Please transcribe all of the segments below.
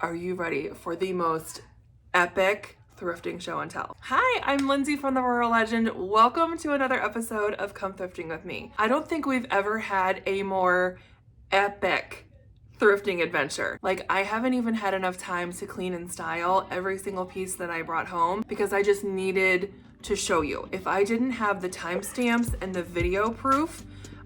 Are you ready for the most epic thrifting show and tell? Hi, I'm Lindsay from the Rural Legend. Welcome to another episode of Come Thrifting With Me. I don't think we've ever had a more epic thrifting adventure. Like, I haven't even had enough time to clean and style every single piece that I brought home because I just needed to show you. If I didn't have the timestamps and the video proof,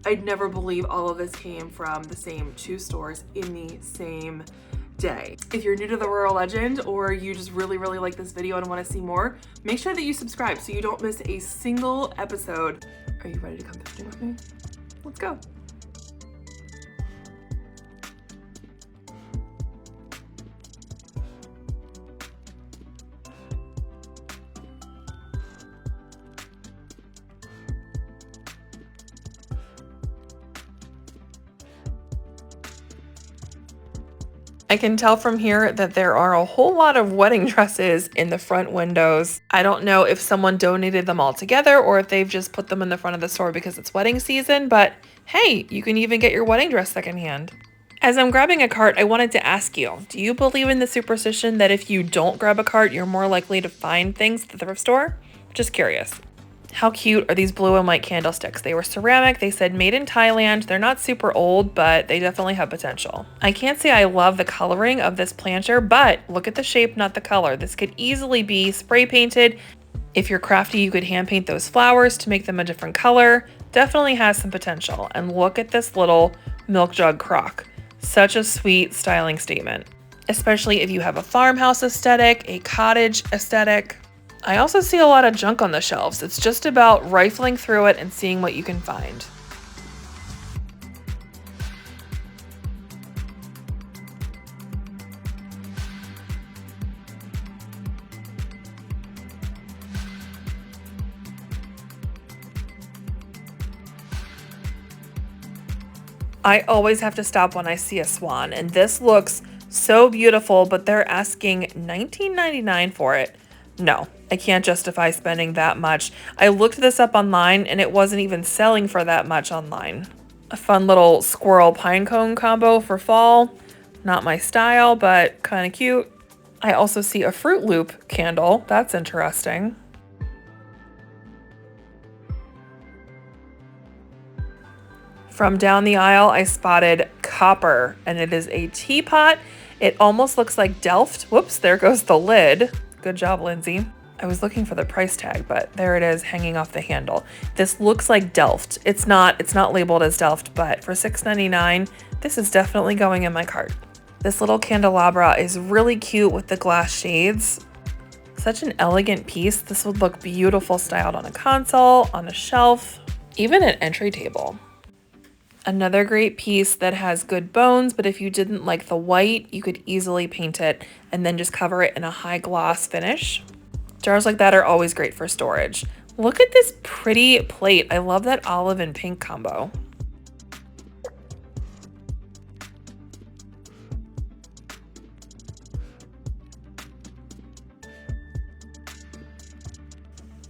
I'd never believe all of this came from the same two stores in the same day. If you're new to the Rural Legend or you just really like this video and want to see more, make sure that you subscribe so you don't miss a single episode. Are you ready to come thrifting with me? Let's go. I can tell from here that there are a whole lot of wedding dresses in the front windows. I don't know if someone donated them all together or if they've just put them in the front of the store because it's wedding season, but hey, you can even get your wedding dress secondhand. As I'm grabbing a cart, I wanted to ask you, do you believe in the superstition that if you don't grab a cart, you're more likely to find things at the thrift store? Just curious. How cute are these blue and white candlesticks? They were ceramic, they said made in Thailand. They're not super old, but they definitely have potential. I can't say I love the coloring of this planter, but look at the shape, not the color. This could easily be spray painted. If you're crafty, you could hand paint those flowers to make them a different color. Definitely has some potential. And look at this little milk jug crock. Such a sweet styling statement, especially if you have a farmhouse aesthetic, a cottage aesthetic. I also see a lot of junk on the shelves. It's just about rifling through it and seeing what you can find. I always have to stop when I see a swan, and this looks so beautiful, but they're asking $19.99 for it. No, I can't justify spending that much. I looked this up online and it wasn't even selling for that much online. A fun little squirrel pine cone combo for fall. Not my style, but kind of cute. I also see a Fruit Loop candle. That's interesting. From down the aisle, I spotted copper, and it is a teapot. It almost looks like Delft. Whoops, there goes the lid. Good job, Lindsay. I was looking for the price tag, but there it is hanging off the handle. This looks like Delft. It's not labeled as Delft, but for $6.99, this is definitely going in my cart. This little candelabra is really cute with the glass shades. Such an elegant piece. This would look beautiful styled on a console, on a shelf, even an entry table. Another great piece that has good bones, but if you didn't like the white, you could easily paint it and then just cover it in a high gloss finish. Jars like that are always great for storage. Look at this pretty plate. I love that olive and pink combo.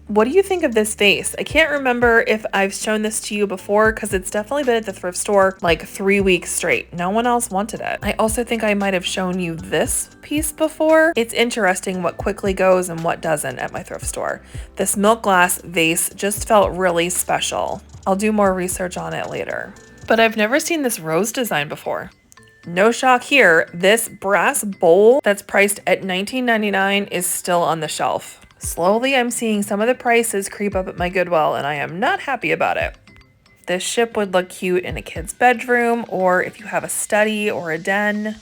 What do you think of this vase? I can't remember if I've shown this to you before because it's definitely been at the thrift store like 3 weeks straight. No one else wanted it. I also think I might have shown you this piece before. It's interesting what quickly goes and what doesn't at my thrift store. This milk glass vase just felt really special. I'll do more research on it later. But I've never seen this rose design before. No shock here, this brass bowl that's priced at $19.99 is still on the shelf. Slowly, I'm seeing some of the prices creep up at my Goodwill, and I am not happy about it. This ship would look cute in a kid's bedroom, or if you have a study or a den.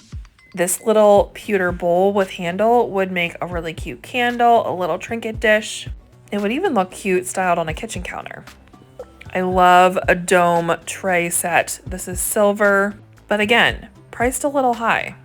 This little pewter bowl with handle would make a really cute candle, a little trinket dish. It would even look cute styled on a kitchen counter. I love a dome tray set. This is silver, but again, priced a little high.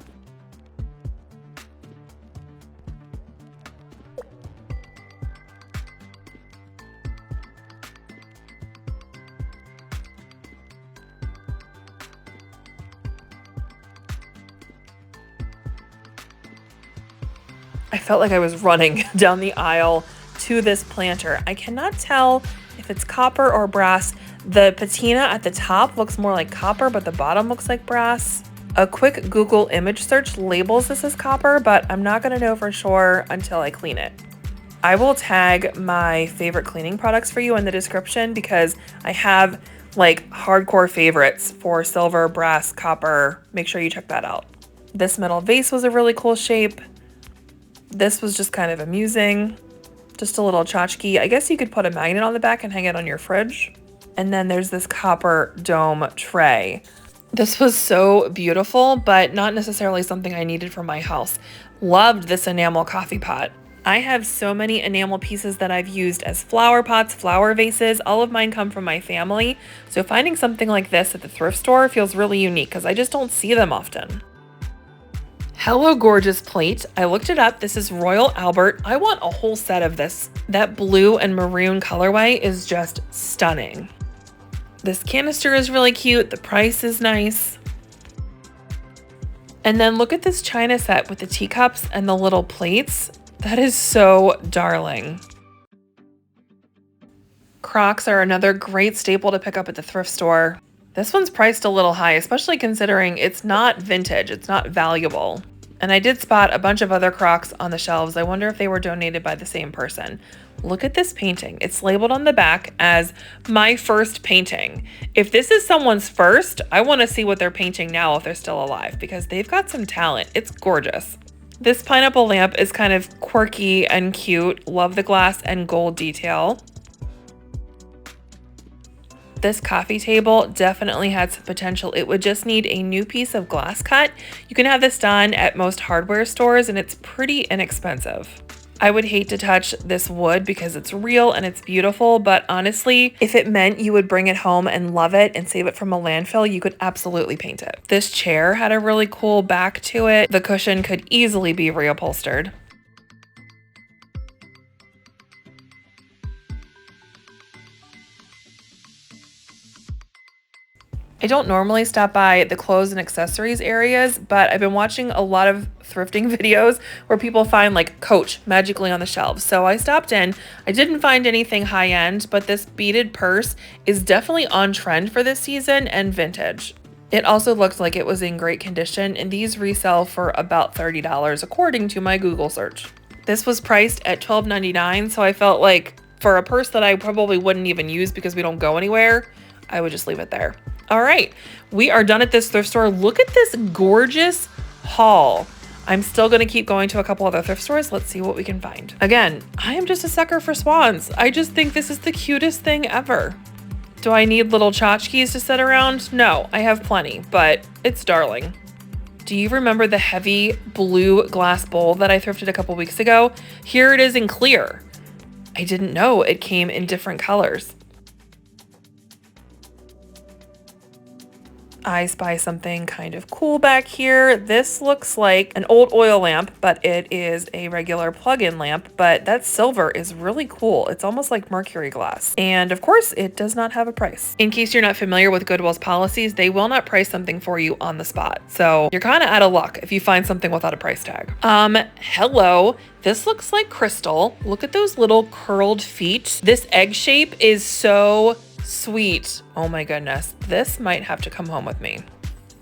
I felt like I was running down the aisle to this planter. I cannot tell if it's copper or brass. The patina at the top looks more like copper, but the bottom looks like brass. A quick Google image search labels this as copper, but I'm not gonna know for sure until I clean it. I will tag my favorite cleaning products for you in the description because I have like hardcore favorites for silver, brass, copper. Make sure you check that out. This metal vase was a really cool shape. This was just kind of amusing. Just a little tchotchke. I guess you could put a magnet on the back and hang it on your fridge. And then there's this copper dome tray. This was so beautiful, but not necessarily something I needed for my house. Loved this enamel coffee pot. I have so many enamel pieces that I've used as flower pots, flower vases. All of mine come from my family. So finding something like this at the thrift store feels really unique because I just don't see them often. Hello Gorgeous plate. I looked it up. This is Royal Albert. I want a whole set of this. That blue and maroon colorway is just stunning. This canister is really cute. The price is nice. And then look at this china set with the teacups and the little plates. That is so darling. Crocs are another great staple to pick up at the thrift store. This one's priced a little high, especially considering it's not vintage, it's not valuable. And I did spot a bunch of other Crocs on the shelves. I wonder if they were donated by the same person. Look at this painting. It's labeled on the back as my first painting. If this is someone's first, I want to see what they're painting now if they're still alive because they've got some talent. It's gorgeous. This pineapple lamp is kind of quirky and cute. Love the glass and gold detail. This coffee table definitely had some potential. It would just need a new piece of glass cut. You can have this done at most hardware stores and it's pretty inexpensive. I would hate to touch this wood because it's real and it's beautiful, but honestly, if it meant you would bring it home and love it and save it from a landfill, you could absolutely paint it. This chair had a really cool back to it. The cushion could easily be reupholstered. I don't normally stop by the clothes and accessories areas, but I've been watching a lot of thrifting videos where people find like Coach magically on the shelves. So I stopped in. I didn't find anything high end, but this beaded purse is definitely on trend for this season and vintage. It also looked like it was in great condition, and these resell for about $30 according to my Google search. This was priced at $12.99, so I felt like for a purse that I probably wouldn't even use because we don't go anywhere, I would just leave it there. All right, we are done at this thrift store. Look at this gorgeous haul. I'm still gonna keep going to a couple other thrift stores. Let's see what we can find. Again, I am just a sucker for swans. I just think this is the cutest thing ever. Do I need little tchotchkes to sit around? No, I have plenty, but it's darling. Do you remember the heavy blue glass bowl that I thrifted a couple weeks ago? Here it is in clear. I didn't know it came in different colors. I spy something kind of cool back here. This looks like an old oil lamp, but it is a regular plug-in lamp, but that silver is really cool. It's almost like mercury glass. And of course, it does not have a price. In case you're not familiar with Goodwill's policies, they will not price something for you on the spot. So you're kind of out of luck if you find something without a price tag. Hello. This looks like crystal. Look at those little curled feet. This egg shape is so sweet. Oh my goodness. This might have to come home with me.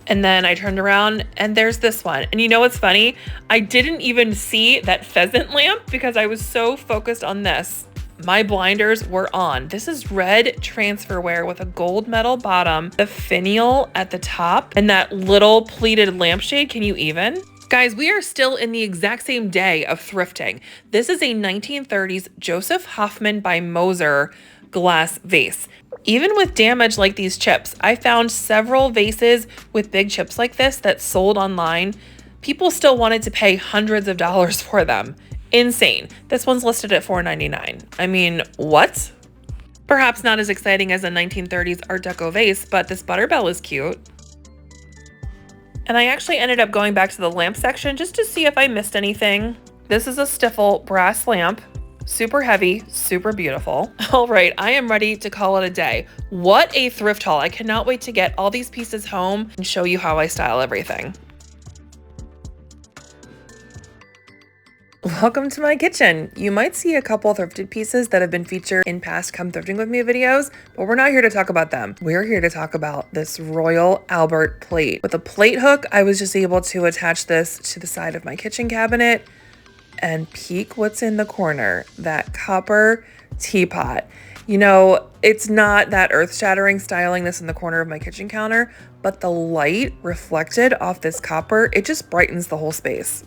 And then I turned around and there's this one. And you know what's funny? I didn't even see that pheasant lamp because I was so focused on this. My blinders were on. This is red transferware with a gold metal bottom, the finial at the top, and that little pleated lampshade. Can you even? Guys, we are still in the exact same day of thrifting. This is a 1930s Joseph Hoffman by Moser glass vase. Even with damage like these chips, I found several vases with big chips like this that sold online. People still wanted to pay hundreds of dollars for them. Insane. This one's listed at $4.99. I mean, what? Perhaps not as exciting as a 1930s Art Deco vase, but this Butterbell is cute. And I actually ended up going back to the lamp section just to see if I missed anything. This is a Stiffle brass lamp. Super heavy, super beautiful. All right, I am ready to call it a day. What a thrift haul. I cannot wait to get all these pieces home and show you how I style everything. Welcome to my kitchen. You might see a couple thrifted pieces that have been featured in past Come Thrifting With Me videos, but we're not here to talk about them. We're here to talk about this Royal Albert plate. With a plate hook, I was just able to attach this to the side of my kitchen cabinet and peek what's in the corner, that copper teapot. You know, it's not that earth-shattering styling this in the corner of my kitchen counter, but the light reflected off this copper, it just brightens the whole space.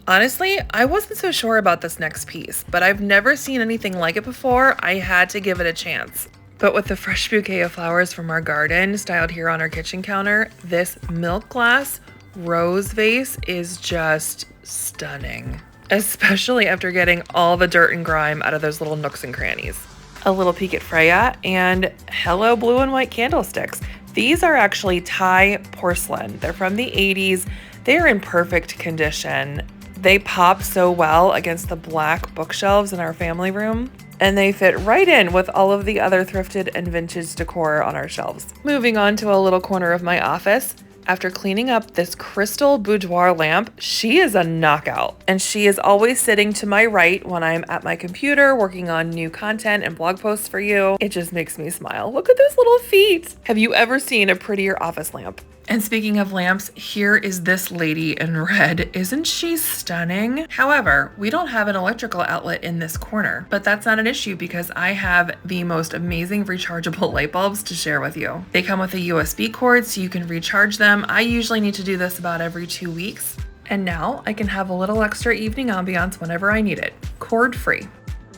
Honestly, I wasn't so sure about this next piece, but I've never seen anything like it before. I had to give it a chance. But with the fresh bouquet of flowers from our garden styled here on our kitchen counter, this milk glass rose vase is just stunning, especially after getting all the dirt and grime out of those little nooks and crannies. A little peek at Freya, and hello blue and white candlesticks. These are actually Thai porcelain. They're from the 80s. They're in perfect condition. They pop so well against the black bookshelves in our family room, and they fit right in with all of the other thrifted and vintage decor on our shelves. Moving on to a little corner of my office, after cleaning up this crystal boudoir lamp, she is a knockout, and she is always sitting to my right when I'm at my computer working on new content and blog posts for you. It just makes me smile. Look at those little feet. Have you ever seen a prettier office lamp? And speaking of lamps, here is this lady in red. Isn't she stunning? However, we don't have an electrical outlet in this corner, but that's not an issue because I have the most amazing rechargeable light bulbs to share with you. They come with a USB cord so you can recharge them. I usually need to do this about every 2 weeks. And now I can have a little extra evening ambiance whenever I need it, cord free.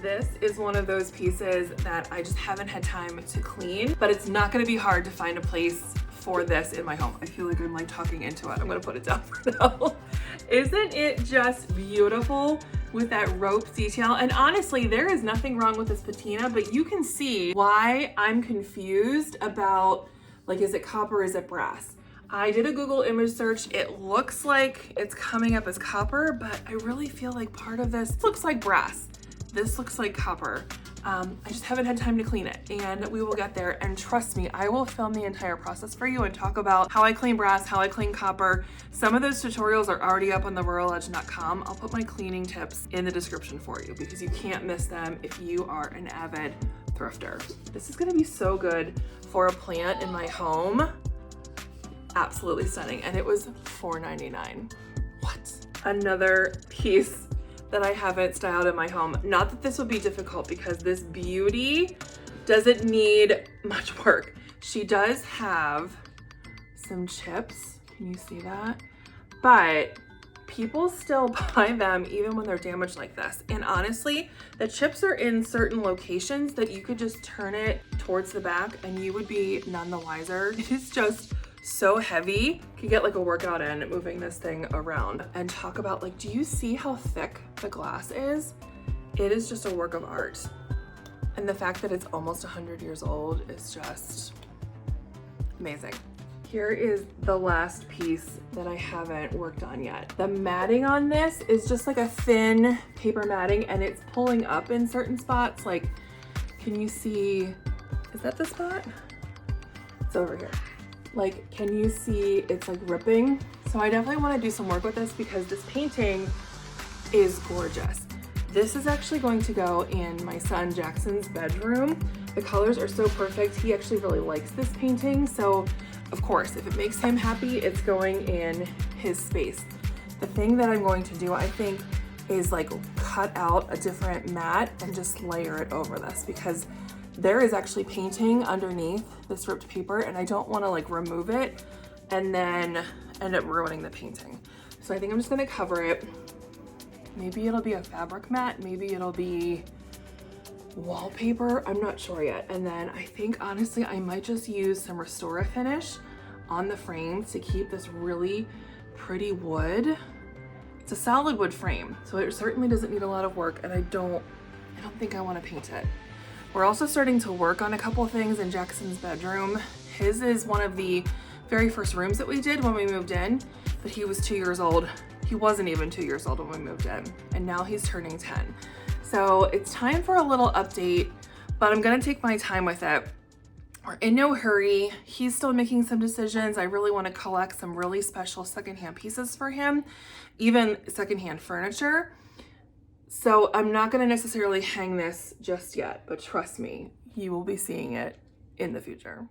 This is one of those pieces that I just haven't had time to clean, but it's not gonna be hard to find a place for this in my home. I feel like I'm like talking into it. I'm gonna put it down for now. Isn't it just beautiful with that rope detail? And honestly, there is nothing wrong with this patina, but you can see why I'm confused about, like, is it copper, is it brass? I did a Google image search. It looks like it's coming up as copper, but I really feel like part of this looks like brass. This looks like copper. I just haven't had time to clean it, and we will get there. And trust me, I will film the entire process for you and talk about how I clean brass, how I clean copper. Some of those tutorials are already up on the royaledge.com. I'll put my cleaning tips in the description for you because you can't miss them if you are an avid thrifter. This is gonna be so good for a plant in my home. Absolutely stunning. And it was $4.99. What? Another piece that I haven't styled in my home. Not that this would be difficult because this beauty doesn't need much work. She does have some chips. Can you see that? But people still buy them even when they're damaged like this. And honestly, the chips are in certain locations that you could just turn it towards the back and you would be none the wiser. It is just so heavy. Could get like a workout in moving this thing around. And talk about, like, do you see how thick the glass is? It is just a work of art. And the fact that it's almost 100 years old is just amazing. Here is the last piece that I haven't worked on yet. The matting on this is just like a thin paper matting, and it's pulling up in certain spots. Like, can you see, is that the spot? It's over here. Like, can you see it's like ripping? So I definitely want to do some work with this because this painting is gorgeous. This is actually going to go in my son Jackson's bedroom. The colors are so perfect. He actually really likes this painting. So of course, if it makes him happy, it's going in his space. The thing that I'm going to do, I think, is like cut out a different mat and just layer it over this because there is actually painting underneath this ripped paper and I don't want to like remove it and then end up ruining the painting. So I think I'm just going to cover it. Maybe it'll be a fabric mat, maybe it'll be wallpaper, I'm not sure yet. And then I think honestly I might just use some Restore finish on the frame to keep this really pretty wood. It's a solid wood frame, so it certainly doesn't need a lot of work, and I don't think I want to paint it. We're also starting to work on a couple things in Jackson's bedroom. His is one of the very first rooms that we did when we moved in, but he was 2 years old. He wasn't even 2 years old when we moved in, and now he's turning 10. So it's time for a little update, but I'm gonna take my time with it. We're in no hurry. He's still making some decisions. I really want to collect some really special secondhand pieces for him, even secondhand furniture. So I'm not going to necessarily hang this just yet, but trust me, you will be seeing it in the future.